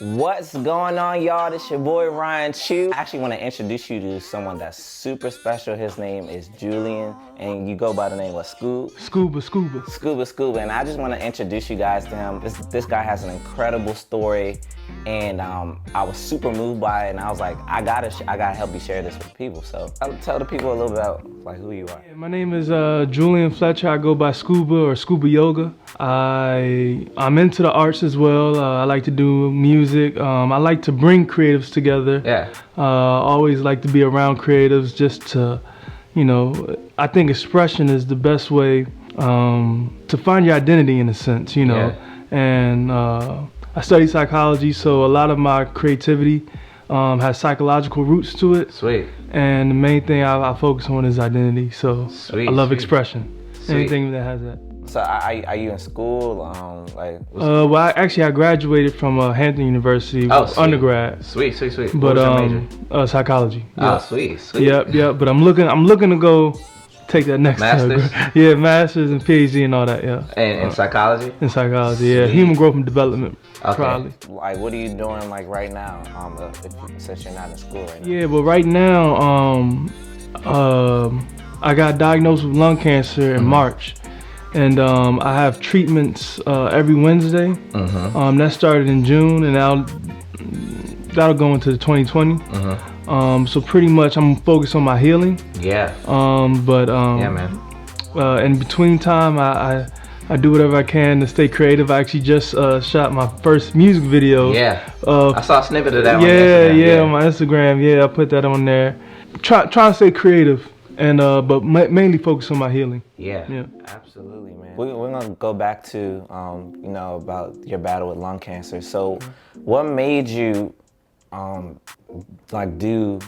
What's going on, y'all? This your boy Ryan Chu. I actually want to introduce you to someone that's super special. His name is Julian, and you go by the name of Scuba. Scuba. And I just want to introduce you guys to him. This guy has an incredible story, and I was super moved by it. And I was like, I gotta help you share this with people. So I'll tell the people a little bit about like who you are. Yeah, my name is Julian Fletcher. I go by Scuba or Scuba Yoga. I'm into the arts as well. I like to do music. I like to bring creatives together. Yeah. Always like to be around creatives just to, I think expression is the best way to find your identity in a sense, Yeah. And I study psychology, so a lot of my creativity has psychological roots to it. Sweet. And the main thing I focus on is identity. So Sweet, I love sweet. Expression. Sweet. Anything that has that. So are you in school? Well, I graduated from Hampton University, sweet. Undergrad. Sweet. But What was your major? Psychology. Oh, Yeah. sweet. Yep. But I'm looking to go take that next Masters? step. Yeah, masters and PhD and all that. Yeah. And in psychology? In psychology, yeah. Sweet. Human growth and development, Okay. probably. Like, what are you doing like right now? Since you're not in school right now. Yeah, but right now, I got diagnosed with lung cancer in March, and I have treatments every Wednesday. That started in June, and that'll go into 2020. So pretty much, I'm focused on my healing. Yeah. Yeah, man. In between time, I do whatever I can to stay creative. I actually just shot my first music video. Yeah. I saw a snippet of that on Instagram. Instagram. On my Instagram. Yeah, I put that on there. Trying to stay creative, and but mainly focus on my healing. Yeah. Absolutely, man. We're gonna go back to about your battle with lung cancer. So, what made you do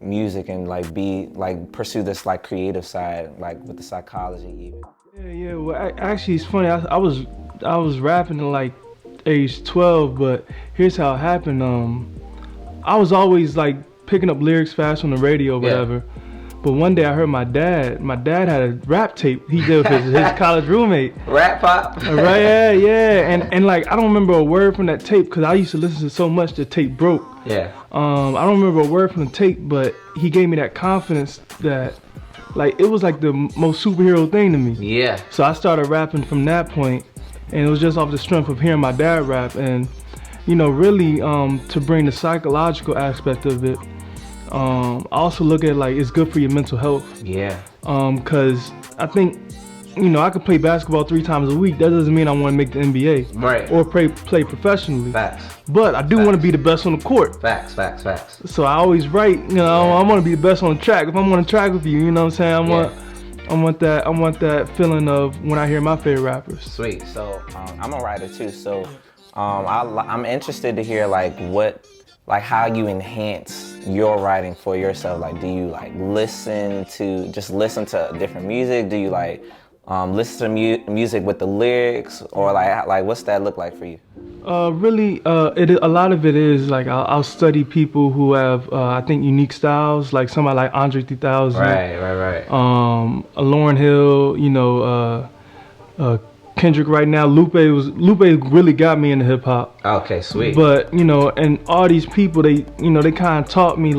music and pursue this creative side with the psychology even? Yeah. Well, actually, it's funny. I was rapping at age 12, but here's how it happened. I was always picking up lyrics fast on the radio, or whatever. But one day I heard my dad. My dad had a rap tape he did with his college roommate. Rap pop. Right? Yeah. And I don't remember a word from that tape because I used to listen to so much the tape broke. Yeah. I don't remember a word from the tape, but he gave me that confidence that it was the most superhero thing to me. Yeah. So I started rapping from that point, and it was just off the strength of hearing my dad rap, and really to bring the psychological aspect of it. I also look at it's good for your mental health. Yeah. Cause I think I could play basketball 3 times a week. That doesn't mean I want to make the NBA. Right. Or play professionally. Facts. But I do want to be the best on the court. Facts. So I always write, I want to be the best on the track. If I'm on the track with you, you know what I'm saying? I want that feeling of when I hear my favorite rappers. Sweet. So I'm a writer too. So I'm interested to hear how you enhance your writing for yourself. Do you listen to different music? Do you listen to music with the lyrics, or what's that look like for you? Really, a lot of it is I'll study people who have I think unique styles, like somebody like Andre 3000. Right. Lauryn Hill, Kendrick right now. Lupe really got me into hip hop. Okay, sweet. But and all these people, they kind of taught me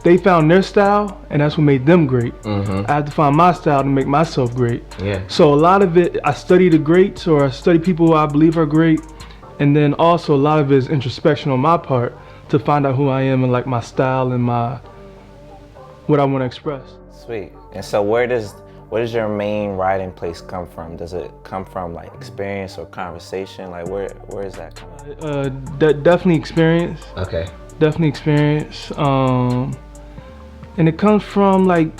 they found their style, and that's what made them great. I have to find my style to make myself great. Yeah. So a lot of it, I study the greats, or I study people who I believe are great, and then also a lot of it is introspection on my part to find out who I am and my style and what I want to express. Sweet. And so where does your main writing place come from? Does it come from experience or conversation? Where is that coming? Definitely experience. Okay. Definitely experience. And it comes from I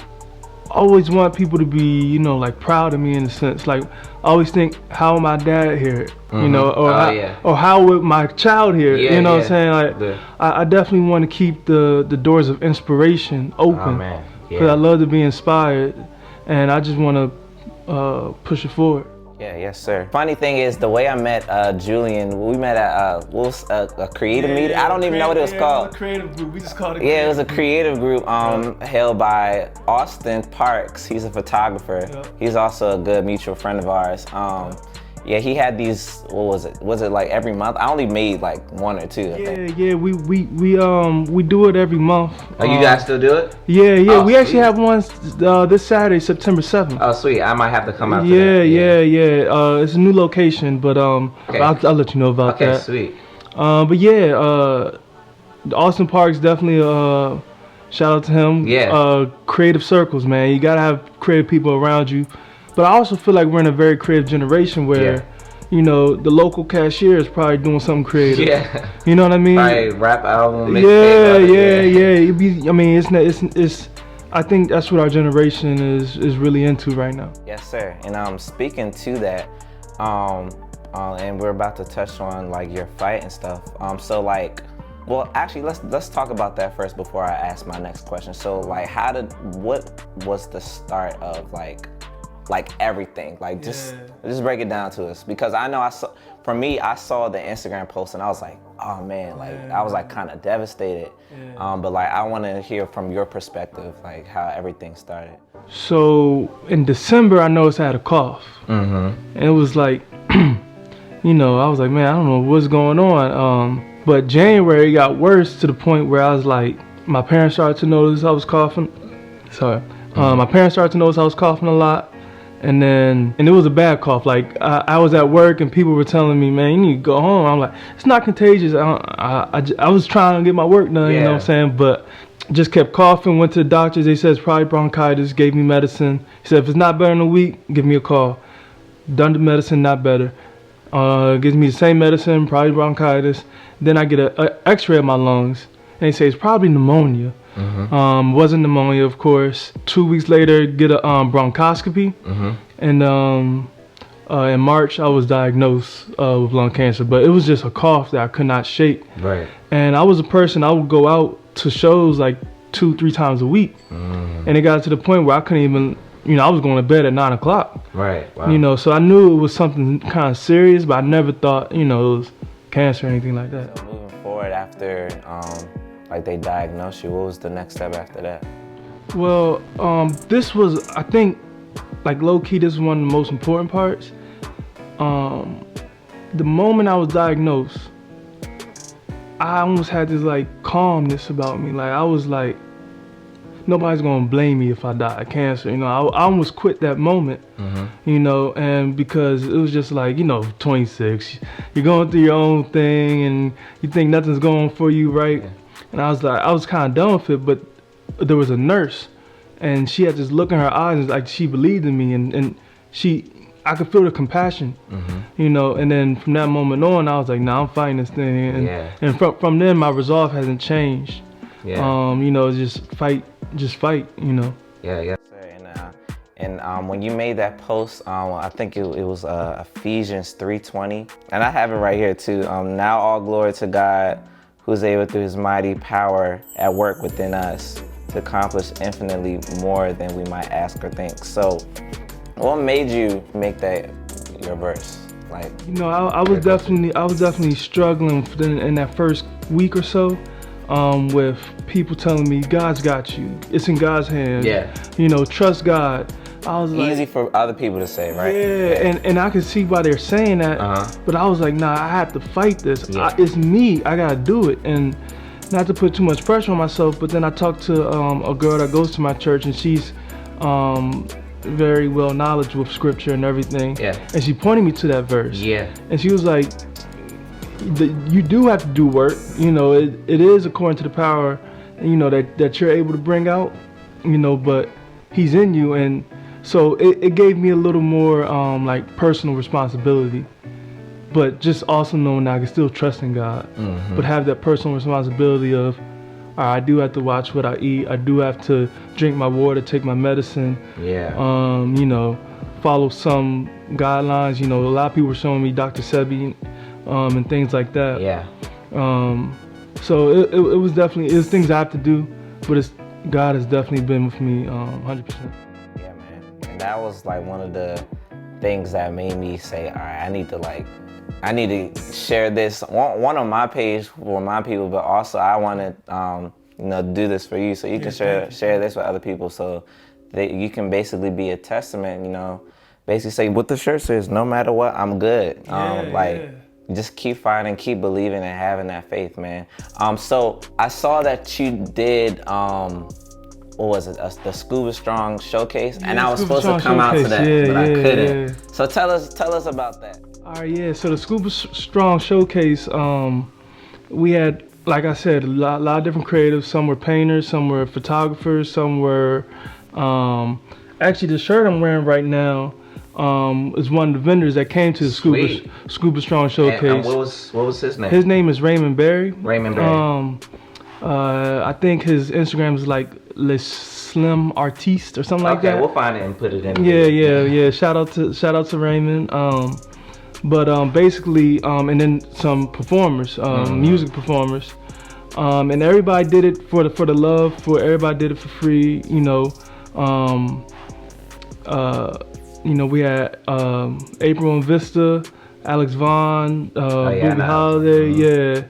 always want people to be proud of me in a sense. I always think, how would my dad hear it? Or how would my child hear it? What I'm saying? I definitely want to keep the doors of inspiration open. Oh man. Because I love to be inspired, and I just want to push it forward. Yeah, yes, sir. Funny thing is, the way I met Julian, we met at a creative meeting. I don't even know what it was called. It was a creative group. We just called it. Yeah, it was a creative group held by Austin Parks. He's a photographer. He's also a good mutual friend of ours. Yeah, he had these, what was it? Was it like every month? I only made like 1 or 2, I think. Yeah, we do it every month. Oh, you guys still do it? Yeah, Oh, we sweet. actually have one this Saturday, September 7th. Oh, sweet. I might have to come out. Yeah. It's a new location, but Okay. I'll let you know about that. Okay, sweet. But yeah, Austin Parks definitely shout out to him. Yeah. Creative circles, man. You gotta have creative people around you. But I also feel like we're in a very creative generation where, you know, the local cashier is probably doing something creative. Yeah. You know what I mean? Probably rap album. Yeah. It's. I think that's what our generation is really into right now. Yes, sir. And speaking to that, and we're about to touch on like your fight and stuff. So like, well, actually, let's talk about that first before I ask my next question. So like, what was the start of like everything? Like just break it down to us, because I know I saw the Instagram post and I was like, oh man, like I was like kind of devastated. But like I want to hear from your perspective, like how everything started. So in December, I noticed I had a cough, and it was like, you know, I was like, man, I don't know what's going on. But January got worse to the point where I was like, my parents started to notice I was coughing. My parents started to notice I was coughing a lot. And it was a bad cough. Like I was at work and people were telling me, man, you need to go home. I'm like, it's not contagious. I was trying to get my work done, you know what I'm saying? But just kept coughing, went to the doctors. They said it's probably bronchitis, gave me medicine. He said, if it's not better in a week, give me a call. Done the medicine, not better. Gives me the same medicine, probably bronchitis. Then I get an x-ray of my lungs. And they say it's probably pneumonia. Wasn't pneumonia, of course. 2 weeks later, get a bronchoscopy. And in March, I was diagnosed with lung cancer. But it was just a cough that I could not shake. Right. And I was a person, I would go out to shows like 2-3 times a week. And it got to the point where I couldn't even, you know, I was going to bed at 9 o'clock. Right. Wow. You know, so I knew it was something kind of serious, but I never thought, you know, it was cancer or anything like that. So moving forward after, like they diagnosed you, what was the next step after that? Well, this was, I think, like low-key, this is one of the most important parts. The moment I was diagnosed, I almost had this like calmness about me. Like I was like, nobody's gonna blame me if I die of cancer. You know, I almost quit that moment. You know, and because it was just like, you know, 26, you're going through your own thing and you think nothing's going for you, right? And I was like, I was kind of done with it, but there was a nurse and she had this look in her eyes, like she believed in me, and I could feel the compassion, you know. And then from that moment on, I was like, nah, I'm fighting this thing. And from then, my resolve hasn't changed. You know, just fight, you know. And when you made that post, I think it was Ephesians 3:20, and I have it right here too. Now all glory to God, who's able through his mighty power at work within us to accomplish infinitely more than we might ask or think. So what made you make that your verse? Like, you know, I was definitely struggling in that first week or so, with people telling me God's got you, it's in God's hands. You know, trust God. I was like, easy for other people to say, right? And I could see why they're saying that, but I was like, nah, I have to fight this. It's me, I gotta do it. And not to put too much pressure on myself, but then I talked to a girl that goes to my church, and she's very well knowledgeable with scripture and everything. And she pointed me to that verse. And she was like, you do have to do work. You know, it is according to the power, you know, that you're able to bring out, you know, but he's in you. And so it gave me a little more like personal responsibility, but just also knowing that I can still trust in God, but have that personal responsibility of, all right, I do have to watch what I eat. I do have to drink my water, take my medicine. You know, follow some guidelines. You know, a lot of people were showing me Dr. Sebi and things like that. So it was definitely, it's things I have to do, but God has definitely been with me 100%. Yeah, man. And that was like one of the things that made me say, all right, I need to share this one on my page for my people, but also I want to, you know, do this for you so you can share this with other people, so that you can basically be a testament, you know, basically say what the shirt says, no matter what, I'm good. Yeah. Just keep fighting, keep believing, and having that faith, man. So I saw that you did, what was it, the Scuba Strong showcase, and I was supposed to come out to that, but I couldn't. Yeah. So tell us about that. All right, yeah. So the Scuba Strong showcase, we had, like I said, a lot of different creatives. Some were painters, some were photographers, some were, actually the shirt I'm wearing right now is one of the vendors that came to the Scuba Strong showcase. And what was his name? His name is Raymond Berry. Raymond Berry. I think his Instagram is like Le Slim Artiste or something like that. Okay, we'll find it and put it in. Yeah. Shout out to Raymond. But basically, and then some performers, music performers, and everybody did it for the love. Everybody did it for free. We had April and Vista, Alex Vaughn, Booby Holiday,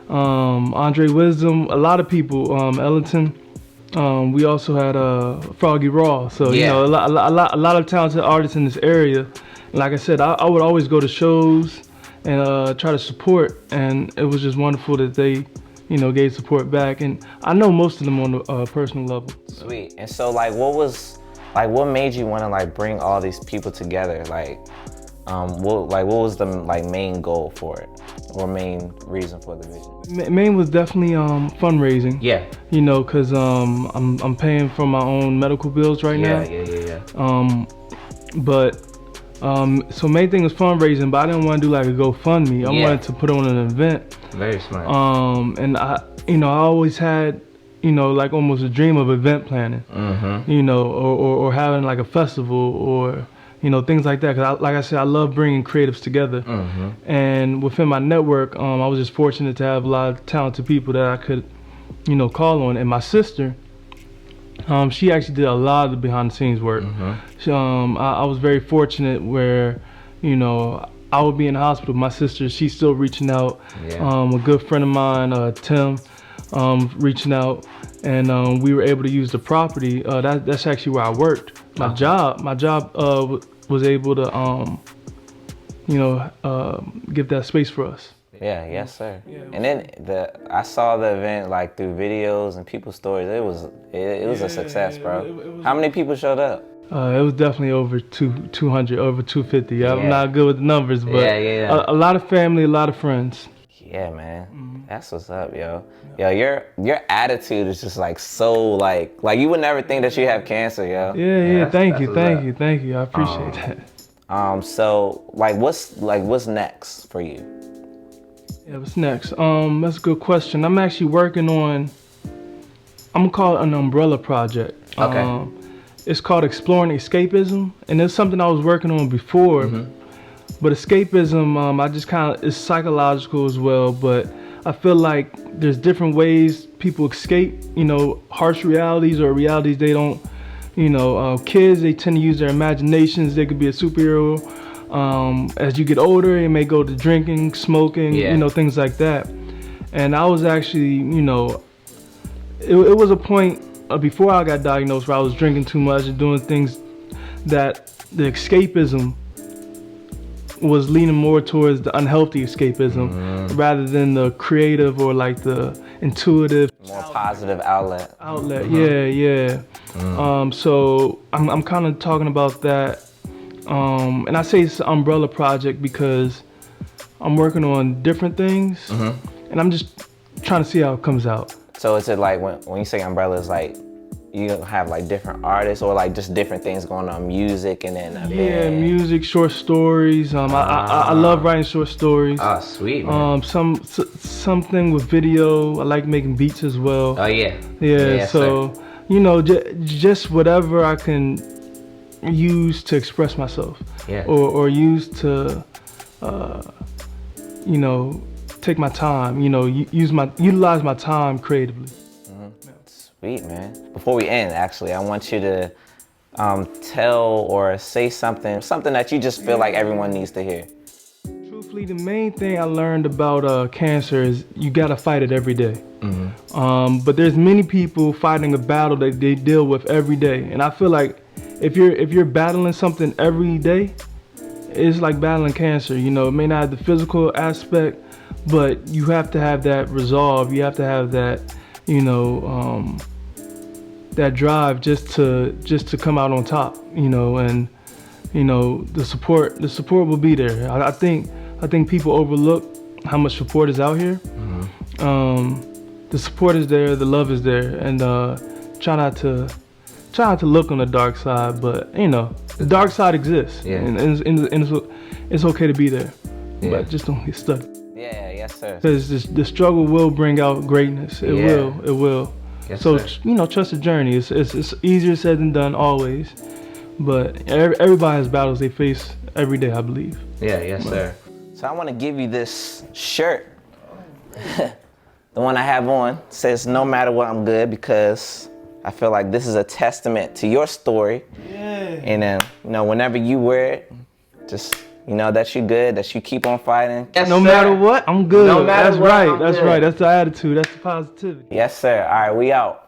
Andre Wisdom, a lot of people, Ellington. We also had Froggy Raw. So a lot of talented artists in this area. Like I said, I would always go to shows and try to support, and it was just wonderful that they, gave support back. And I know most of them on a personal level. Sweet. And so, what made you want to bring all these people together? What was the main goal for it, or main reason for the vision? Main was definitely fundraising. Yeah. Cause I'm paying for my own medical bills right now. Yeah. So main thing was fundraising, but I didn't want to do a GoFundMe. I wanted to put on an event. Very smart. And I always had, almost a dream of event planning. Mm-hmm. Or having a festival or, things like that. Cause like I said, I love bringing creatives together. Mm-hmm. And within my network, I was just fortunate to have a lot of talented people that I could, call on. And my sister, she actually did a lot of the behind the scenes work. Mm-hmm. I was very fortunate where, I would be in the hospital. My sister, she's still reaching out. Yeah. A good friend of mine, Tim, reaching out, and we were able to use the property. That's actually where I worked. My job was able to, give that space for us. Yeah, yes, sir. Yeah, and then I saw the event through videos and people's stories. It was a success, bro. How many people showed up? It was definitely over 200, over 250. I'm not good with the numbers, but a lot of family, a lot of friends. Yeah, man. Mm-hmm. That's what's up, yo. Yo, your attitude is just so you would never think that you have cancer, yo. Yeah. Thank you. I appreciate that. So what's next for you? Yeah, what's next? That's a good question. I'm actually working on, I'm gonna call it an umbrella project. Okay. It's called Exploring Escapism, and it's something I was working on before. Mm-hmm. But escapism, I just it's psychological as well, but I feel like there's different ways people escape, harsh realities or realities they don't, kids, they tend to use their imaginations. They could be a superhero. As you get older, it may go to drinking, smoking, things like that. And I was actually, it was a point before I got diagnosed where I was drinking too much and doing things that the escapism was leaning more towards the unhealthy escapism rather than the creative or the intuitive, more positive outlet. Mm. So I'm kind of talking about that. And I say it's an umbrella project because I'm working on different things, and I'm just trying to see how it comes out. So is it when you say umbrella, it's you have different artists or just different things going on, music and then music, short stories. I love writing short stories. Oh, sweet, man. Something with video. I like making beats as well. Oh yeah. Yeah. So just whatever I can use to express myself, or use to take my time, utilize my time creatively. Sweet, man. Before we end, actually, I want you to tell or say something that you just feel like everyone needs to hear. Truthfully, the main thing I learned about cancer is you gotta fight it every day. But there's many people fighting a battle that they deal with every day, and I feel like if you're battling something every day, it's like battling cancer. You know, it may not have the physical aspect, but you have to have that resolve. You have to have that, you know, that drive just to come out on top. You know, and you know, the support will be there. I think people overlook how much support is out here. The support is there, the love is there, and try not to look on the dark side, but you know, the dark side exists, and it's okay to be there, but just don't get stuck. Yeah, yes sir. Because the struggle will bring out greatness. It will. Yes, so sir. you know, trust the journey. It's easier said than done always, but everybody has battles they face every day, I believe. Yeah, yes sir. So I want to give you this shirt. The one I have on says, "No matter what, I'm good," because I feel like this is a testament to your story. Yeah. And you know, whenever you wear it, just you know that you're good, that you keep on fighting. Yes, no matter what, I'm good. No matter what, that's right. That's the attitude. That's the positivity. Yes, sir. All right, we out.